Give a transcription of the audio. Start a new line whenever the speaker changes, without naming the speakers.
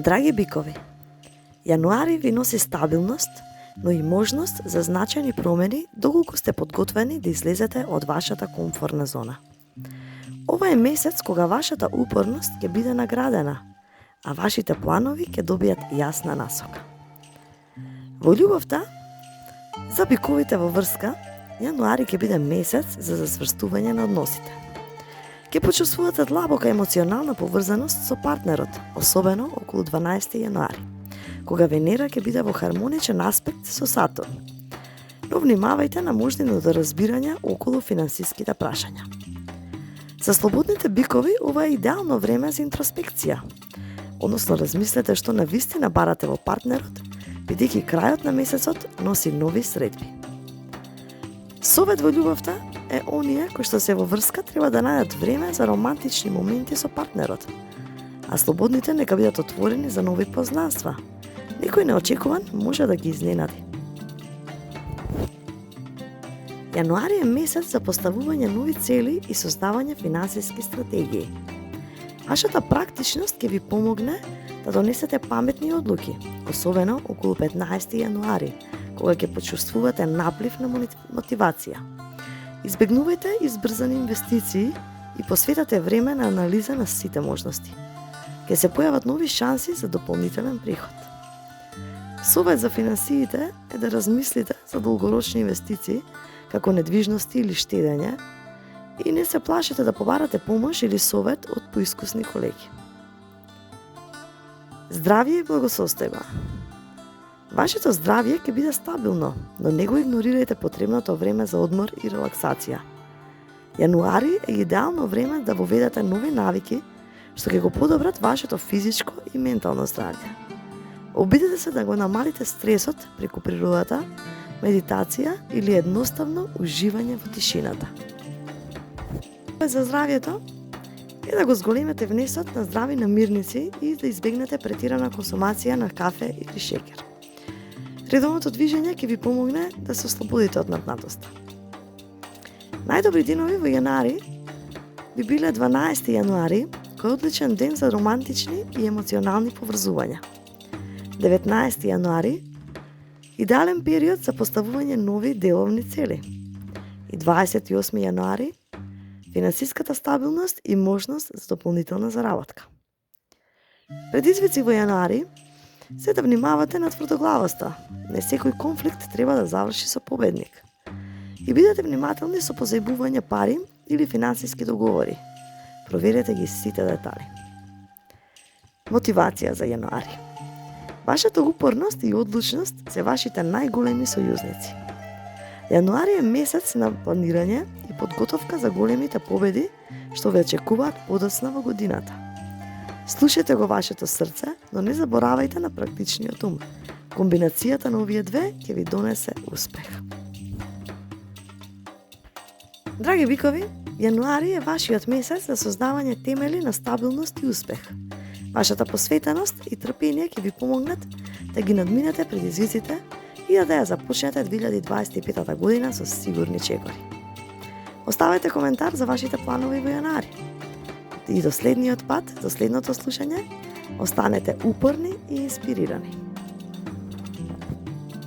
Драги бикови, јануари ви носи стабилност, но и можност за значајни промени доколку сте подготвени да излезете од вашата комфортна зона. Ова е месец кога вашата упорност ќе биде наградена, а вашите планови ќе добијат јасна насока. Во љубовта, за биковите во врска, јануари ќе биде месец за засврстување на односите. Ќе почувствувате длабока емоционална поврзаност со партнерот, особено околу 12 јануари, кога Венера ќе биде во хармоничен аспект со Сатурн. Но внимавајте на можни недоразбирања околу финансиските прашања. За слободните бикови ова е идеално време за интроспекција, односно размислете што навистина барате во партнерот, бидејќи крајот на месецот носи нови средби. Совет во љубовта е оние кои што се во врска треба да најдат време за романтични моменти со партнерот, а слободните нека бидат отворени за нови познанства. Некој неочекуван може да ги изненади. Јануари е месец за поставување нови цели и создавање финансиски стратегии. Вашата практичност ќе ви помогне да донесете паметни одлуки, особено околу 15 јануари, кога ќе почувствувате наплив на мотивација. Избегнувајте избрзани инвестиции и посветете време на анализа на сите можности. Ќе се појават нови шанси за дополнителен приход. Совет за финансиите е да размислите за долгорочни инвестиции, како недвижности или штедење, и не се плашите да побарате помош или совет од поискусни колеги. Здравје и благосостојба. Вашето здравје ќе биде стабилно, но не го игнорирајте потребното време за одмор и релаксација. Јануари е идеално време да воведете нови навики што ќе го подобрат вашето физичко и ментално здравје. Обидете се да го намалите стресот преку природата, медитација или едноставно уживање во тишината. За здравјето е да го зголемете внесот на здрави намирници и да избегнете претирана консумација на кафе или шекер. Редовното движење ќе ви помогне да се ослободите од напнатоста. Најдобри денови во јанари би биле 12 јануари, кој е одличен ден за романтични и емоционални поврзувања. 19 јануари, идеален период за поставување нови деловни цели. И 28 јануари, финансиската стабилност и можност за дополнителна заработка. Предизвици во јануари се да внимавате на тврдоглавоста. Не секој конфликт треба да заврши со победник. И бидете внимателни со позајбување пари или финансиски договори. Проверете ги сите детали. Мотивација за јануари. Вашата упорност и одлучност се вашите најголеми сојузници. Јануари е месец на планирање и подготовка за големите победи што ве очекуваат подоцна во годината. Слушајте го вашето срце, но не заборавајте на практичниот ум. Комбинацијата на овие две ќе ви донесе успех. Драги бикови, јануари е вашиот месец за создавање темели на стабилност и успех. Вашата посветеност и трпение ќе ви помогнат да ги надминете предизвиците и да ја започнете 2025 година со сигурни чекори. Оставете коментар за вашите планови во јануари. И до следниот пат, до следното слушање, останете упорни и инспирирани.